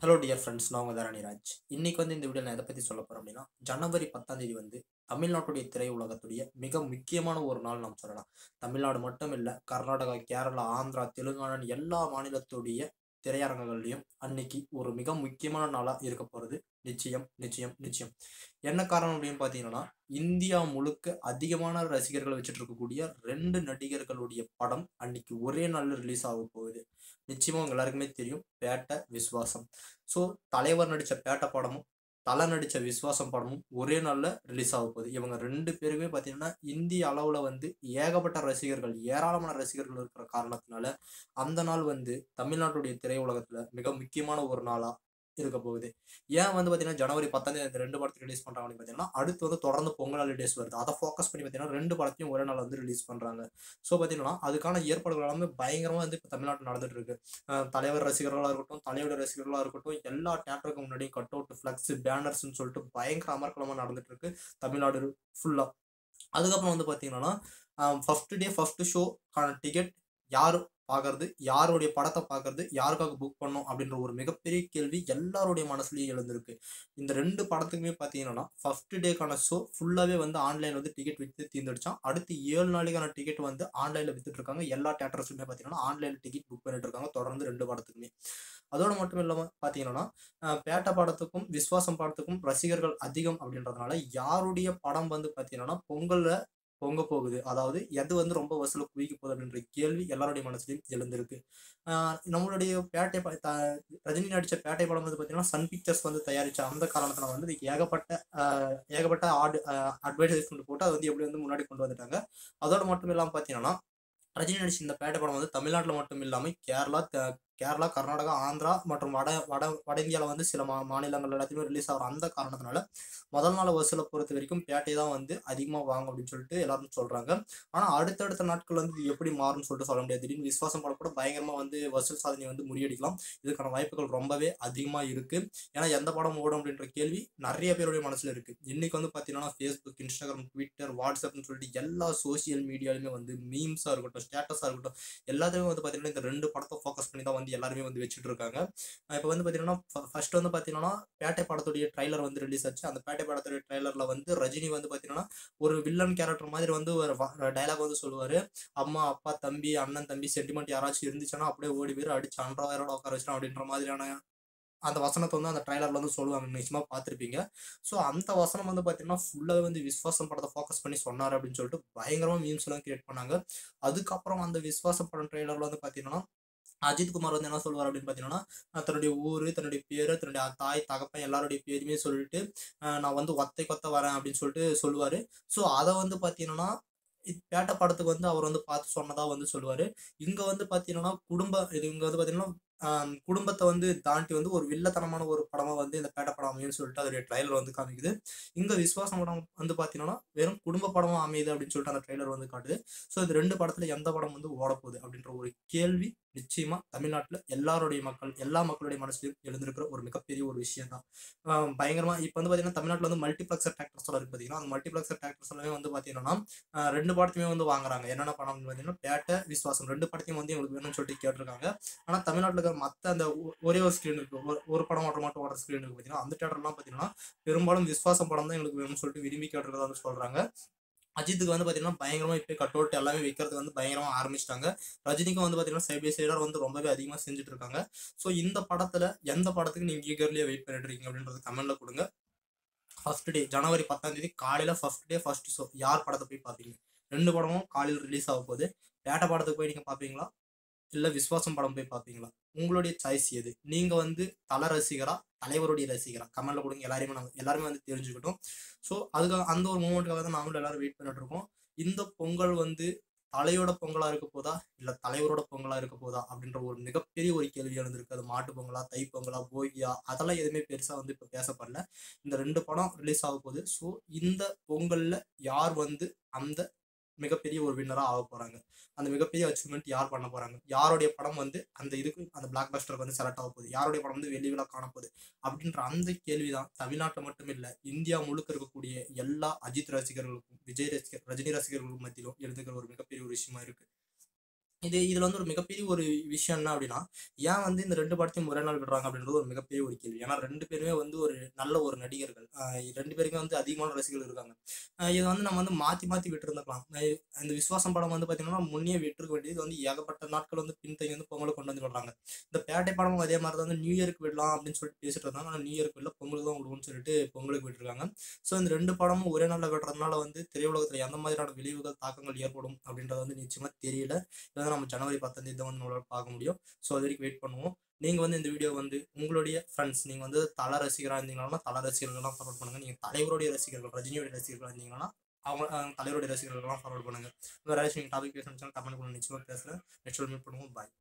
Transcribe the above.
Hello dear friends, நான் உங்கள் தரணிராஜ். இன்னைக்கு இந்த வீடியோ நான் எதை பற்றி சொல்ல போகிறேன் அப்படின்னா, ஜனவரி 10ஆம் தேதி தமிழ்நாட்டுடைய திரையுலகத்துடைய மிக முக்கியமான ஒரு நாள் நாம் சொல்லலாம். தமிழ்நாடு மட்டும் இல்லை, கர்நாடகா, கேரளா, ஆந்திரா, தெலுங்கானா எல்லா மாநிலத்துடைய திரையரங்குகள்லையும் அன்னைக்கு ஒரு மிக முக்கியமான நாளாக இருக்க போகிறது. நிச்சயம் நிச்சயம் நிச்சயம். என்ன காரணம் அப்படின்னு பார்த்தீங்கன்னா, இந்தியா முழுக்க அதிகமான ரசிகர்களை வச்சுட்டு இருக்கக்கூடிய ரெண்டு நடிகர்களுடைய படம் அன்னைக்கு ஒரே நாளில் ரிலீஸ் ஆக போகுது. நிச்சயமா உங்க எல்லாருக்குமே தெரியும், பேட்ட, விஸ்வாசம். ஸோ தலைவர் நடித்த பேட்ட படமும் தலை நடித்த விஸ்வாசம் படமும் ஒரே நாளில் ரிலீஸ் ஆக போகுது. இவங்க ரெண்டு பேருமே பார்த்தீங்கன்னா இந்திய அளவில் ஏகப்பட்ட ரசிகர்கள், ஏராளமான ரசிகர்கள் இருக்கிற காரணத்தினால அந்த நாள் தமிழ்நாட்டுடைய திரையுலகத்தில் மிக முக்கியமான ஒரு நாளாக இருக்க போகுது. ஏன் பார்த்தீங்கன்னா ஜனவரி 10ஆம் தேதி இந்த ரெண்டு படத்துக்கு ரிலீஸ் பண்ணுறாங்கன்னு பார்த்தீங்கன்னா, அடுத்து தொடர்ந்து பொங்கல் ஹாலிடேஸ் வருது. அதை ஃபோக்கஸ் பண்ணி பார்த்தீங்கன்னா ரெண்டு படத்தையும் ஒரே நாள் ரிலீஸ் பண்ணுறாங்க. ஸோ பார்த்தீங்கன்னா அதுக்கான ஏற்பாடுகள் எல்லாமே பயங்கரமாக இப்போ தமிழ்நாட்டில் நடந்துட்டு இருக்கு. தலைவர் ரசிகர்களாக இருக்கட்டும், தலையோட ரசிகர்களாக இருக்கட்டும், எல்லா தியேட்டருக்கு முன்னாடியும் கட் அவுட், ஃப்ளக்ஸ், பேனர்ஸ்ன்னு சொல்லிட்டு பயங்கர அமர்க்கலமாக நடந்துட்டு இருக்கு தமிழ்நாடு ஃபுல்லாக. அதுக்கப்புறம் பார்த்தீங்கன்னா ஃபர்ஸ்ட் டே ஃபர்ஸ்ட் ஷோக்கான டிக்கெட் யார் பார்க்கறது, யாருடைய படத்தை பார்க்கறது, யாருக்காக புக் பண்ணோம் அப்படின்ற ஒரு மிகப்பெரிய கேள்வி எல்லாருடைய மனசுலையும் எழுந்திருக்கு. இந்த ரெண்டு படத்துக்குமே பார்த்தீங்கன்னா ஃபர்ஸ்ட் டேக்கான ஷோ ஃபுல்லாகவே ஆன்லைன் டிக்கெட் விற்று தீர்ந்துடுச்சான். அடுத்து 7 நாளைக்கான டிக்கெட் ஆன்லைனில் வித்துட்டு இருக்காங்க. எல்லா தேட்டர்ஸ்லுமே பார்த்தீங்கன்னா ஆன்லைனில் டிக்கெட் புக் பண்ணிட்டு இருக்காங்க தொடர்ந்து ரெண்டு படத்துக்குமே. அதோட மட்டும் இல்லாமல் பார்த்தீங்கன்னா பேட்ட படத்துக்கும் விஸ்வாசம் படத்துக்கும் ரசிகர்கள் அதிகம் அப்படின்றதுனால யாருடைய படம் பார்த்தீங்கன்னா பொங்கலில் பொங்க போகுது, அதாவது எது ரொம்ப வசூல குவிக்க போகுது அப்படின்ற கேள்வி எல்லாருடைய மனசுலையும் எழுந்திருக்கு. நம்மளுடைய ரஜினி நடித்த பேட்டை படம் பார்த்தீங்கன்னா சன் பிக்சர்ஸ் தயாரித்த அந்த காரணத்தில் இதுக்கு ஏகப்பட்ட அட்வர்டைஸ்மெண்ட் போட்டு அது எப்படி முன்னாடி கொண்டு வந்துட்டாங்க. அதோட மட்டும் இல்லாமல் பார்த்தீங்கன்னா ரஜினி நடிச்ச இந்த பேட்டை படம் தமிழ்நாட்டில் மட்டும் இல்லாமல் கேரளா, கர்நாடகா, ஆந்திரா மற்றும் வட வட வட இந்தியாவில் சில மாநிலங்கள் எல்லாத்தையுமே ரிலீஸ் ஆகிற அந்த காரணத்தினால முதல் நாள் வசூலை பொறுத்த வரைக்கும் பேட்டை தான் அதிகமாக வாங்கும் அப்படின்னு சொல்லிட்டு எல்லாரும் சொல்றாங்க. ஆனால் அடுத்தடுத்த நாட்கள் இது எப்படி மாறும்னு சொல்லிட்டு சொல்ல முடியாது. திடீர்னு விஸ்வாசம் படம் கூட பயங்கரமாக வசூல் சாதனை முறியடிக்கலாம். இதுக்கான வாய்ப்புகள் ரொம்பவே அதிகமாக இருக்கு. ஏன்னா எந்த படம் ஓடும் அப்படின்ற கேள்வி நிறைய பேருடைய மனசுல இருக்கு. இன்னைக்கு பார்த்தீங்கன்னா ஃபேஸ்புக், இன்ஸ்டாகிராம், ட்விட்டர், வாட்ஸ்அப்னு சொல்லிட்டு எல்லா சோசியல் மீடியாலுமே மீம்ஸாக இருக்கட்டும், ஸ்டேட்டஸாக இருக்கட்டும், எல்லாத்தையுமே பார்த்தீங்கன்னா இந்த ரெண்டு படத்தை ஃபோக்கஸ் பண்ணி தான் எல்லாருமே வச்சுட்டு இருக்காங்க. இப்போ பார்த்தீங்கன்னா ஃபர்ஸ்ட் பார்த்தீங்கன்னா பேட்டை படத்துடைய ட்ரைலர் ரிலீஸ் ஆச்சு. அந்த பேட்டை படத்துடைய ட்ரைலர்ல ரஜினி பார்த்தீங்கன்னா ஒரு வில்லன் கேரக்டர் மாதிரி ஒரு டைலாக் சொல்லுவாரு. அம்மா, அப்பா, தம்பி, அண்ணன், தம்பி சென்டிமெண்ட் யாராச்சும் இருந்துச்சுன்னா அப்படியே ஓடி போயிரு, அடிச்சு அன்றாயிரோட உட்கார வச்சிடும் அப்படின்ற மாதிரியான அந்த வசனத்தை அந்த ட்ரைலர்ல சொல்லுவாங்க. நிச்சயமா பார்த்துருப்பீங்க. ஸோ அந்த வசனம் பார்த்தீங்கன்னா ஃபுல்லாகவே விஸ்வாசம் படத்தை ஃபோக்கஸ் பண்ணி சொன்னார் அப்படின்னு சொல்லிட்டு பயங்கரமாக மீம்ஸ் எல்லாம் கிரியேட் பண்ணாங்க. அதுக்கப்புறம் அந்த விஸ்வாசம் படம் ட்ரைலர்ல பார்த்தீங்கன்னா அஜித் குமார் என்ன சொல்லுவார் அப்படின்னு பார்த்தீங்கன்னா, தன்னுடைய ஊர், தன்னுடைய பேரு, தன்னுடைய தாய், தகப்பன் எல்லாருடைய பேருமே சொல்லிட்டு நான் ஒத்தை கொத்த வரேன் அப்படின்னு சொல்லிட்டு சொல்லுவாரு. ஸோ அதை பார்த்தீங்கன்னா பேட்ட படத்துக்கு அவர் பார்த்து சொன்னதா சொல்லுவாரு. இங்க பார்த்தீங்கன்னா இங்க பார்த்தீங்கன்னா குடும்பத்தை தாண்டி ஒரு வில்லத்தனமான ஒரு படமா இந்த பேட்ட படம் அமையும்னு சொல்லிட்டு அதோடைய ட்ரைலர் காமிக்குது. இங்க விஸ்வாசம் படம் பார்த்தீங்கன்னா வெறும் குடும்ப படமா அமையுது அப்படின்னு சொல்லிட்டு அந்த ட்ரைலர் காட்டுது. ஸோ இந்த ரெண்டு படத்துல எந்த படம் ஓடப்போகுது அப்படின்ற ஒரு கேள்வி நிச்சயமா தமிழ்நாட்டுல எல்லா மக்களுடைய மனசுலையும் எழுந்திருக்கிற ஒரு மிகப்பெரிய ஒரு விஷயம் தான். பயங்கரமா இப்ப பார்த்தீங்கன்னா தமிழ்நாட்டுல மல்டிபிளெக்சர் தேட்டர்ஸ் எல்லாம் இருக்கு பாத்தீங்கன்னா, அந்த மல்டிபிளெக்சர் தேட்டர்ஸ் எல்லாமே பார்த்தீங்கன்னா ரெண்டு படத்தையுமே வாங்குறாங்க. என்னென்ன படம் பார்த்தீங்கன்னா பேட்ட, விஸ்வாசம் ரெண்டு படத்தையும் எங்களுக்கு வேணும்னு சொல்லிட்டு கேட்டிருக்காங்க. ஆனா தமிழ்நாட்டில் இருக்கிற மற்ற அந்த ஒரே ஒரு ஸ்கிரீன் இருக்கு, ஒரு படம் மட்டும் ஓடுற ஸ்கிரீன் இருக்கு பார்த்தீங்கன்னா, அந்த தேட்டர்லாம் பார்த்தீங்கன்னா பெரும்பாலும் விஸ்வாசம் படம் தான் எங்களுக்கு வேணும்னு சொல்லிட்டு விரும்பி கேட்டிருக்கிறதா சொல்றாங்க. அஜித்துக்கு பார்த்தீங்கன்னா பயங்கரமா இப்போ கட் அவுட் எல்லாமே வைக்கிறதுக்கு பயங்கரமா ஆரம்பிச்சிட்டாங்க. ரஜினிக்கும் பார்த்தீங்கன்னா சைட் பை சைடா ரொம்பவே அதிகமாக செஞ்சுட்டு இருக்காங்க. ஸோ இந்த படத்துல எந்த படத்துக்கு நீங்க ஈகர்லியா வெயிட் பண்ணிட்டு இருக்கீங்க அப்படின்றது கமெண்ட்ல கொடுங்க. ஃபர்ஸ்ட் டே ஜனவரி 10ஆம் தேதி காலையில ஃபர்ஸ்ட் டே ஃபர்ஸ்ட் ஷோ யார் படத்தை போய் பார்ப்பீங்க? ரெண்டு படமும் காலையில் ரிலீஸ் ஆக போகுது. பேட்ட படத்துக்கு போய் நீங்க பார்ப்பீங்களா, இல்ல விஸ்வாசம் படம் போய் பார்ப்பீங்களா? உங்களுடைய சாய்ஸ் எது? நீங்க தல ரசிகரா, தலைவருடைய ரசிகரா? கமெண்ட்ல கொடுங்க. எல்லாருமே தெரிஞ்சுக்கிட்டோம். ஸோ அதுக்காக அந்த ஒரு மூமெண்ட்டுக்காக தான் நாங்களும் எல்லாரும் வெயிட் பண்ணிட்டு இருக்கோம். இந்த பொங்கல் தலையோட பொங்கலா இருக்க போதா, இல்ல தலைவரோட பொங்கலா இருக்க போதா அப்படின்ற ஒரு மிகப்பெரிய ஒரு கேள்வி எழுந்திருக்கு. அது மாட்டு பொங்கலா, தை பொங்கலா, போகியா, அதெல்லாம் எதுவுமே பெருசா இப்ப பேசப்படல. இந்த ரெண்டு படம் ரிலீஸ் ஆக போகுது. ஸோ இந்த பொங்கல்ல யார் அந்த மிகப்பெரிய ஒரு வின்னரா ஆக போறாங்க, அந்த மிகப்பெரிய அச்சீவ்மெண்ட் யார் பண்ண போறாங்க, யாருடைய படம் அந்த இதுக்கு அந்த பிளாக் பஸ்டருக்கு செலக்ட் ஆக போகுது, யாருடைய படம் வெளி விழா காணப்போகுது அப்படின்ற அந்த கேள்விதான் தமிழ்நாட்டில் மட்டும் இல்ல இந்தியா முழுக்க இருக்கக்கூடிய எல்லா அஜித் ரசிகர்களுக்கும், விஜய் ரசிகர், ரஜினி ரசிகர்களுக்கும் மத்தியிலும் எழுதுகிற ஒரு மிகப்பெரிய ஒரு விஷயமா இருக்கு. இதுல வந்து ஒரு மிகப்பெரிய ஒரு விஷயம் என்ன அப்படின்னா, ஏன் வந்து இந்த 2 படத்தையும் ஒரே நாள் விடுறாங்க அப்படின்றது ஒரு மிகப்பெரிய ஒரு கேள்வி. ஏன்னா 2 பேருமே வந்து ஒரு நல்ல ஒரு நடிகர்கள். 2 பேருக்குமே வந்து அதிகமான ரசிகர்கள் இருக்காங்க. இத வந்து நம்ம வந்து மாத்தி மாத்தி விட்டுருந்துருக்கலாம். இந்த விஸ்வாசம் படம் வந்து பார்த்தீங்கன்னா, முன்னயே விட்டுருக்க வேண்டியது. இது வந்து ஏகப்பட்ட நாட்கள் வந்து பின்தங்கி வந்து பொங்கலுக்கு கொண்டு வந்து விடுறாங்க. இந்த பேட்டை படமும் அதே மாரி தான் வந்து நியூ இயர்க்கு விடலாம் அப்படின்னு சொல்லிட்டு பேசிட்டு இருந்தாங்க. ஆனா நியூ இயர்க்கு விடல, பொங்கலுக்கு தான் விடுவோம்னு சொல்லிட்டு பொங்கலுக்கு விட்டுருக்காங்க. ஸோ இந்த 2 படமும் ஒரே நாள்ல விடுறதுனால வந்து திரையுலகத்துல எந்த மாதிரியான விளைவுகள், தாக்கங்கள் ஏற்படும் அப்படின்றது வந்து நிச்சயமா தெரியல. இத நம்ம ஜனவரி 10ஆம் தேதி தான் வந்து நம்மளால பார்க்க முடியும். ஸோ அது வரைக்கும் வெயிட் பண்ணுவோம். நீங்க வந்து இந்த வீடியோ வந்து உங்களுடைய ஃப்ரெண்ட்ஸ், நீங்க வந்து தல ரசிகரா இருந்தீங்கன்னா தல ரசிகர்கள்லாம் ஃபார்வர்ட் பண்ணுங்க. நீங்க தலைவருடைய ரசிகர்கள், ரஜினியோட ரசிகர்களா இருந்தீங்கன்னா அவங்க தலைவருடைய ரசிகர்கள்லாம் ஃபார்வர்ட் பண்ணுங்க. வேற ஏதாச்சும் நீங்க டாபிக் பேசணும்னு கமெண்ட் பண்ணுங்க. நிச்சயமா பேசுறேன். நெக்ஸ்ட் மீட் பண்ணுவோம். பாய்.